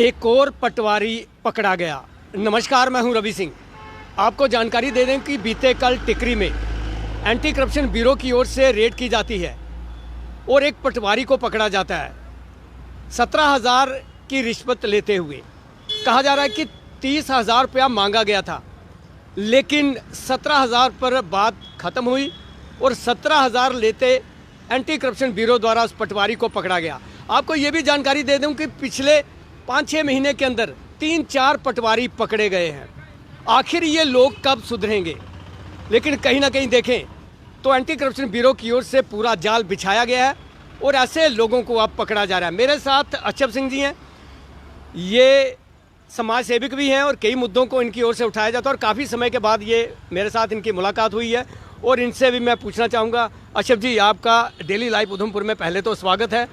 एक और पटवारी पकड़ा गया। नमस्कार, मैं हूं रवि सिंह। आपको जानकारी दे दें कि बीते कल टिकरी में एंटी करप्शन ब्यूरो की ओर से रेड की जाती है और एक पटवारी को पकड़ा जाता है 17,000 की रिश्वत लेते हुए। कहा जा रहा है कि 30,000 रुपया मांगा गया था, लेकिन 17,000 पर बात खत्म हुई और 17,000 लेते एंटी करप्शन ब्यूरो द्वारा उस पटवारी को पकड़ा गया। आपको ये भी जानकारी दे दूं कि पिछले 5-6 महीने के अंदर 3-4 पटवारी पकड़े गए हैं। आखिर ये लोग कब सुधरेंगे? लेकिन कहीं ना कहीं देखें तो एंटी करप्शन ब्यूरो की ओर से पूरा जाल बिछाया गया है और ऐसे लोगों को अब पकड़ा जा रहा है। मेरे साथ अक्षप सिंह जी हैं, ये समाज सेवक भी हैं और कई मुद्दों को इनकी ओर से उठाया जाता है और काफ़ी समय के बाद ये मेरे साथ इनकी मुलाकात हुई है और इनसे भी मैं पूछना चाहूँगा। अक्षप जी, आपका डेली लाइफ उधमपुर में पहले तो स्वागत है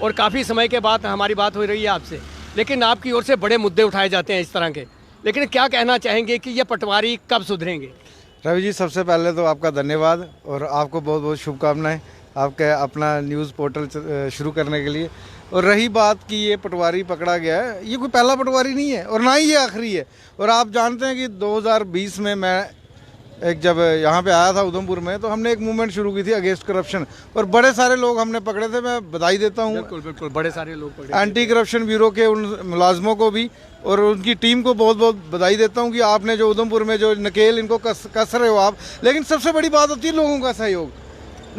और काफ़ी समय के बाद हमारी बात हो रही है आपसे, लेकिन आपकी ओर से बड़े मुद्दे उठाए जाते हैं इस तरह के, लेकिन क्या कहना चाहेंगे कि ये पटवारी कब सुधरेंगे? रवि जी, सबसे पहले तो आपका धन्यवाद और आपको बहुत बहुत शुभकामनाएं आपके अपना न्यूज़ पोर्टल शुरू करने के लिए। और रही बात कि ये पटवारी पकड़ा गया है, ये कोई पहला पटवारी नहीं है और ना ही ये आखिरी है। और आप जानते हैं कि 2020 में मैं जब यहाँ पे आया था उधमपुर में, तो हमने एक मूवमेंट शुरू की थी अगेंस्ट करप्शन और बड़े सारे लोग हमने पकड़े थे। मैं बधाई देता हूँ बिल्कुल बड़े सारे लोग पकड़े, एंटी करप्शन ब्यूरो के उन मुलाजमों को भी और उनकी टीम को बहुत बहुत बधाई देता हूँ कि आपने जो उधमपुर में जो नकेल इनको कस रहे हो आप। लेकिन सबसे बड़ी बात होती है लोगों का सहयोग।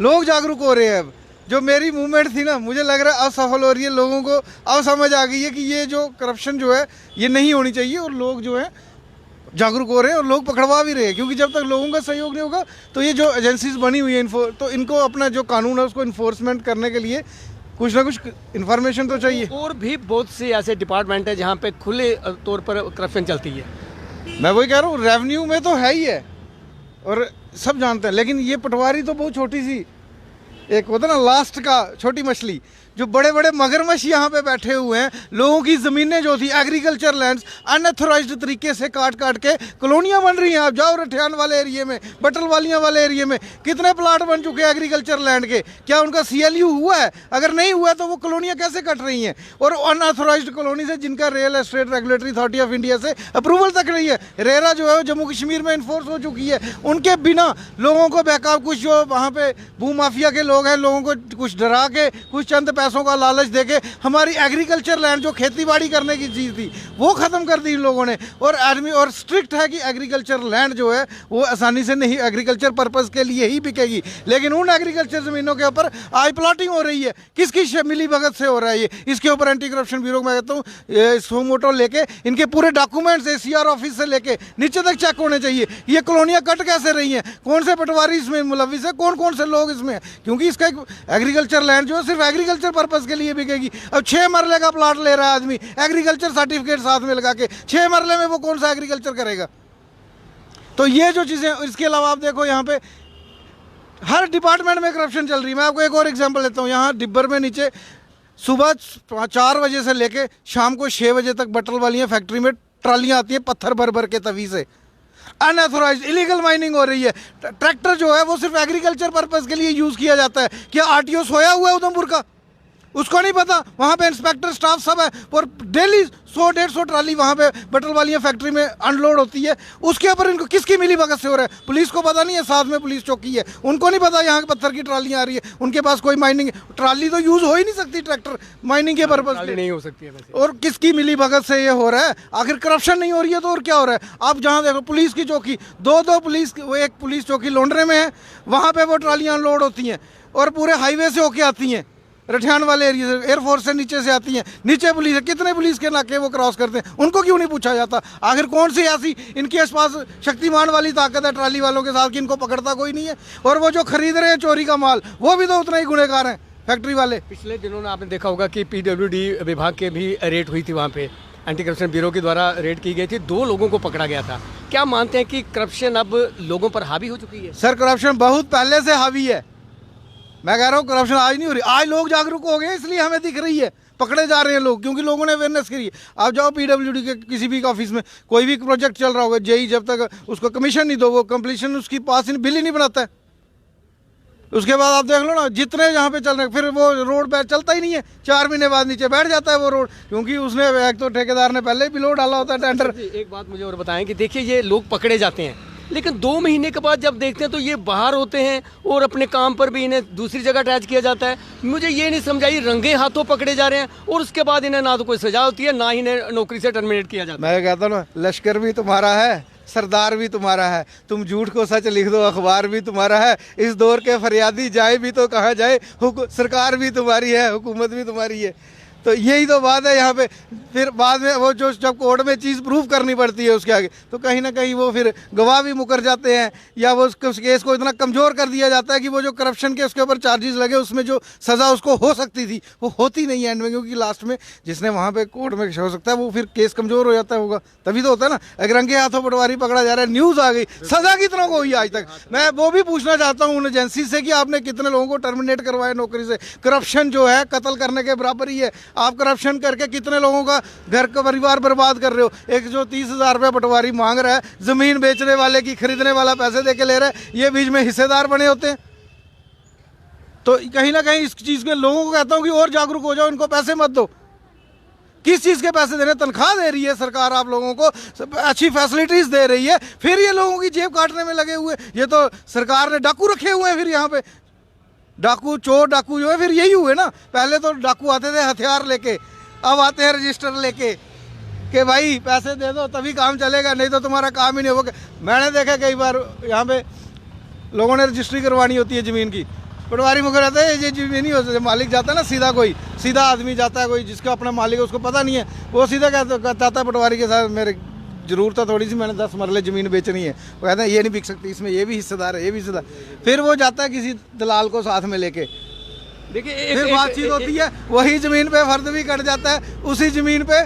लोग जागरूक हो रहे हैं। अब जो मेरी मूवमेंट थी ना, मुझे लग रहा है असफल हो रही है। लोगों को अब समझ आ गई है कि ये जो करप्शन जो है ये नहीं होनी चाहिए और लोग जो है जागरूक हो रहे हैं और लोग पकड़वा भी रहे हैं। क्योंकि जब तक लोगों का सहयोग नहीं होगा तो ये जो एजेंसीज बनी हुई है तो इनको अपना जो कानून है उसको इन्फोर्समेंट करने के लिए कुछ ना कुछ इन्फॉर्मेशन तो चाहिए। और भी बहुत से ऐसे डिपार्टमेंट है जहाँ पे खुले तौर पर करप्शन चलती है। मैं वही कह रहा हूँ, रेवेन्यू में तो है ही है और सब जानते हैं, लेकिन ये पटवारी तो बहुत छोटी सी एक होता ना लास्ट का छोटी मछली। जो बड़े बड़े मगरमच्छ यहाँ पे बैठे हुए हैं, लोगों की ज़मीनें जो थी एग्रीकल्चर लैंड्स अनऑथराइज्ड तरीके से काट के कॉलोनियाँ बन रही हैं। आप जाओ रठियान वाले एरिया में, बटलवालियाँ वाले एरिया में कितने प्लाट बन चुके हैं एग्रीकल्चर लैंड के। क्या उनका CLU हुआ है? अगर नहीं हुआ तो वो कॉलोनियाँ कैसे कट रही हैं? और अनऑथराइज्ड कॉलोनी से जिनका real estate regulatory authority of India से अप्रूवल तक नहीं है, रेरा जो है जम्मू कश्मीर में इन्फोर्स हो चुकी है, उनके बिना लोगों को बैकअप कुछ जो वहाँ पे भूमाफिया के लोग हैं, लोगों को कुछ डरा के कुछ चंद पैसों का लालच देके हमारी एग्रीकल्चर लैंड जो खेतीबाड़ी करने की चीज़ थी वो ख़त्म कर दी इन लोगों ने। और आदमी और स्ट्रिक्ट है कि एग्रीकल्चर लैंड जो है वो आसानी से नहीं एग्रीकल्चर पर्पज़ के लिए ही बिकेगी। लेकिन उन एग्रीकल्चर ज़मीनों के ऊपर आज प्लॉटिंग हो रही है। किसकी मिली भगत से हो रहा है ये? इसके ऊपर एंटी करप्शन ब्यूरो मैं कहता हूँ सो मोटो लेके इनके पूरे डॉक्यूमेंट्स ACR ऑफिस से लेके नीचे तक चेक होने चाहिए। ये कॉलोनियाँ कट कैसे रही हैं, कौन से पटवारी इसमें मुलविस है, कौन कौन से लोग इसमें। क्योंकि इसका एक एग्रीकल्चर लैंड जो है सिर्फ एग्रीकल्चर पर्पज़ के लिए बिकेगी। अब 6 मरले का प्लाट ले रहा है आदमी एग्रीकल्चर सर्टिफिकेट साथ में लगा के, 6 मरले में वो कौन सा एग्रीकल्चर करेगा? तो ये जो चीज़ें, इसके अलावा आप देखो यहाँ पे हर डिपार्टमेंट में करप्शन चल रही है। मैं आपको एक और एग्जांपल लेता हूँ। यहाँ डिब्बर में नीचे सुबह 4 बजे से लेके शाम को 6 बजे तक बटल वाली फैक्ट्री में ट्रालियाँ आती है पत्थर भर भर के तवी से। अनऑथराइज्ड इलीगल माइनिंग हो रही है। ट्रैक्टर जो है वो सिर्फ एग्रीकल्चर पर्पज़ के लिए यूज़ किया जाता है। क्या RTO सोया हुआ है उधमपुर का? उसको नहीं पता। वहाँ पे इंस्पेक्टर स्टाफ सब है और डेली 100-150 ट्राली वहाँ पे बटल वाली फैक्ट्री में अनलोड होती है। उसके ऊपर इनको किसकी मिली भगत से हो रहा है? पुलिस को पता नहीं है, साथ में पुलिस चौकी है, उनको नहीं पता यहाँ पत्थर की ट्रालियाँ आ रही है। उनके पास कोई माइनिंग ट्राली तो यूज़ हो ही नहीं सकती, ट्रैक्टर माइनिंग के पर्पज नहीं हो सकती है वैसे। और किसकी मिली भगत से ये हो रहा है? आखिर करप्शन नहीं हो रही है तो और क्या हो रहा है? आप जहाँ देखो पुलिस की चौकी, दो पुलिस, वो एक पुलिस चौकी लोंडरे में है, वहाँ पर वो ट्रालियाँ अनलोड होती हैं और पूरे हाईवे से होके आती हैं, रठियान वाले एरिया से, एयरफोर्स से नीचे से आती हैं, नीचे पुलिस है। कितने पुलिस के नाके वो क्रॉस करते हैं, उनको क्यों नहीं पूछा जाता? आखिर कौन सी ऐसी इनके पास शक्तिमान वाली ताकत है ट्राली वालों के साथ कि इनको पकड़ता कोई नहीं है? और वो जो खरीद रहे हैं चोरी का माल, वो भी तो उतना ही गुनहगार हैं फैक्ट्री वाले। पिछले दिनों में आपने देखा होगा कि PWD विभाग के भी रेड हुई थी, वहाँ पे एंटी करप्शन ब्यूरो के द्वारा रेड की गई थी, 2 लोगों को पकड़ा गया था। क्या मानते हैं कि करप्शन अब लोगों पर हावी हो चुकी है? सर, करप्शन बहुत पहले से हावी है। मैं कह रहा हूँ करप्शन आज नहीं हो रही, आज लोग जागरूक हो गए इसलिए हमें दिख रही है। पकड़े जा रहे हैं लोग क्योंकि लोगों ने अवेयरनेस करी है। आप जाओ PWD के किसी भी ऑफिस में, कोई भी प्रोजेक्ट चल रहा होगा, JE जब तक उसको कमीशन नहीं दो, वो कंप्लीशन उसकी पास बिल ही नहीं बनाता है। उसके बाद आप देख लो ना जितने यहाँ पे चल रहे, फिर वो रोड पे चलता ही नहीं है, 4 महीने बाद नीचे बैठ जाता है वो रोड, क्योंकि उसने एक तो ठेकेदार ने पहले ही बिलो डाला होता है टेंडर। एक बात मुझे और बताएं कि देखिए ये लोग पकड़े जाते हैं, लेकिन 2 महीने के बाद जब देखते हैं तो ये बाहर होते हैं और अपने काम पर भी इन्हें दूसरी जगह अटैच किया जाता है। मुझे ये नहीं समझा, ये रंगे हाथों पकड़े जा रहे हैं और उसके बाद इन्हें ना तो कोई सजा होती है, ना इन्हें नौकरी से टर्मिनेट किया जाता है। मैं कहता हूँ ना, लश्कर भी तुम्हारा है, सरदार भी तुम्हारा है, तुम झूठ को सच लिख दो, अखबार भी तुम्हारा है, इस दौर के फरियादी जाए भी तो कहाँ जाए, सरकार भी तुम्हारी है, हुकूमत भी तुम्हारी है। तो यही तो बात है यहाँ पे। फिर बाद में वो जो जब कोर्ट में चीज़ प्रूफ करनी पड़ती है उसके आगे, तो कहीं ना कहीं वो फिर गवाह भी मुकर जाते हैं, या वो उस केस को इतना कमज़ोर कर दिया जाता है कि वो जो करप्शन के उसके ऊपर चार्जेस लगे उसमें जो सज़ा उसको हो सकती थी वो होती नहीं है एंड में, क्योंकि लास्ट में जिसने वहाँ पे कोर्ट में हो सकता है वो फिर केस कमज़ोर हो जाता होगा, तभी तो होता है ना। अगर रंगे हाथों पटवारी पकड़ा जा रहा है, न्यूज़ आ गई, सज़ा कितनों को हुई आज तक। मैं वो भी पूछना चाहता हूँ उन एजेंसी से कि आपने कितने लोगों को टर्मिनेट करवाया नौकरी से। करप्शन जो है कत्ल करने के बराबर ही है। आप करप्शन करके कितने लोगों का घर का परिवार बर्बाद कर रहे हो। एक जो 30,000 रुपये पटवारी मांग रहा है, जमीन बेचने वाले की खरीदने वाला पैसे दे के ले रहा है, ये बीच में हिस्सेदार बने होते हैं। तो कहीं ना कहीं इस चीज़ के लोगों को कहता हूँ कि और जागरूक हो जाओ, इनको पैसे मत दो। किस चीज़ के पैसे देने? तनख्वाह दे रही है सरकार, आप लोगों को अच्छी फैसिलिटीज दे रही है, फिर ये लोगों की जेब काटने में लगे हुए। ये तो सरकार ने डाकू रखे हुए हैं फिर यहाँ पे, डाकू चोर डाकू जो है फिर यही हुए ना। पहले तो डाकू आते थे हथियार लेके, अब आते हैं रजिस्टर लेके कि भाई पैसे दे दो तभी काम चलेगा, नहीं तो तुम्हारा काम ही नहीं होगा। मैंने देखा कई बार यहाँ पे लोगों ने रजिस्ट्री करवानी होती है ज़मीन की, पटवारी मुझे रहता है ये ज़मीन ही हो, मालिक जाता है ना सीधा, कोई सीधा आदमी जाता है, कोई जिसका अपना मालिक है उसको पता नहीं है, वो सीधा कहता है पटवारी के साथ मेरे ज़रूरत है थोड़ी सी, मैंने 10 मरले ज़मीन बेचनी है। वो कहते हैं ये नहीं बिक सकती, इसमें ये भी हिस्सेदार है, ये भी हिस्सेदार। फिर वो जाता है किसी दलाल को साथ में लेके, देखिए फिर बातचीत होती है, वही ज़मीन पे फर्द भी कट जाता है, उसी ज़मीन पे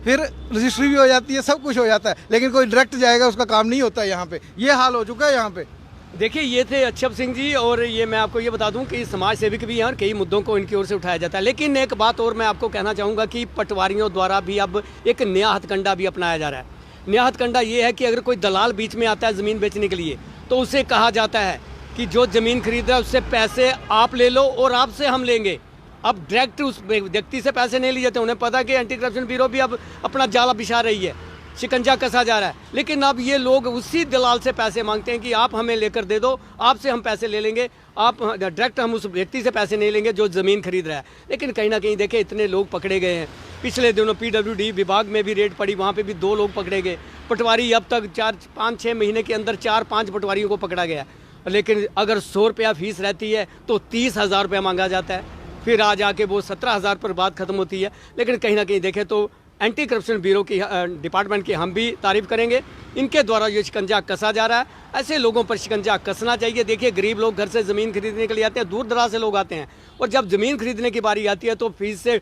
फिर रजिस्ट्री भी हो जाती है, सब कुछ हो जाता है, लेकिन कोई डायरेक्ट जाएगा उसका काम नहीं होता है। यहाँ पे ये हाल हो चुका है यहाँ पे। देखिए ये थे अच्छप सिंह जी, और ये मैं आपको ये बता दूं कि समाज सेविक भी हैं और कई मुद्दों को इनकी ओर से उठाया जाता है। लेकिन एक बात और मैं आपको कहना चाहूँगा कि पटवारियों द्वारा भी अब एक नया हथकंडा भी अपनाया जा रहा है। नया हथकंडा ये है कि अगर कोई दलाल बीच में आता है ज़मीन बेचने के लिए, तो उसे कहा जाता है कि जो ज़मीन खरीद रहा है उससे पैसे आप ले लो और आपसे हम लेंगे। अब डायरेक्ट उस व्यक्ति से पैसे नहीं लिए जाते। उन्हें पता कि एंटी करप्शन ब्यूरो भी अब अपना जाला बिछा रही है, शिकंजा कसा जा रहा है, लेकिन अब ये लोग उसी दलाल से पैसे मांगते हैं कि आप हमें लेकर दे दो, आपसे हम पैसे ले लेंगे, आप डायरेक्ट हम उस व्यक्ति से पैसे नहीं लेंगे जो ज़मीन खरीद रहा है। लेकिन कहीं ना कहीं देखें इतने लोग पकड़े गए हैं। पिछले दिनों PWD विभाग में भी रेड पड़ी, वहाँ पे भी 2 लोग पकड़े गए। पटवारी अब तक 5-6 महीने के अंदर 4-5 पटवारियों को पकड़ा गया। लेकिन अगर 100 रुपया फीस रहती है तो 30,000 रुपया मांगा जाता है, फिर आ जाके वो 17,000 पर बात खत्म होती है। लेकिन कहीं ना कहीं देखें तो एंटी करप्शन ब्यूरो की डिपार्टमेंट की हम भी तारीफ करेंगे। इनके द्वारा ये शिकंजा कसा जा रहा है, ऐसे लोगों पर शिकंजा कसना चाहिए। देखिए गरीब लोग घर से ज़मीन खरीदने के लिए आते हैं, दूर दराज से लोग आते हैं, और जब ज़मीन खरीदने की बारी आती है तो फीस से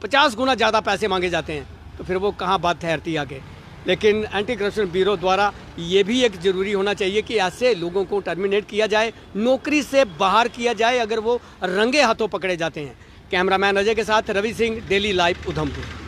50 गुना ज़्यादा पैसे मांगे जाते हैं, तो फिर वो कहाँ बात ठहरती आगे। लेकिन एंटी करप्शन ब्यूरो द्वारा ये भी एक ज़रूरी होना चाहिए कि ऐसे लोगों को टर्मिनेट किया जाए, नौकरी से बाहर किया जाए अगर वो रंगे हाथों पकड़े जाते हैं। कैमरामैन अजय के साथ रवि सिंह, डेली लाइव, उधमपुर।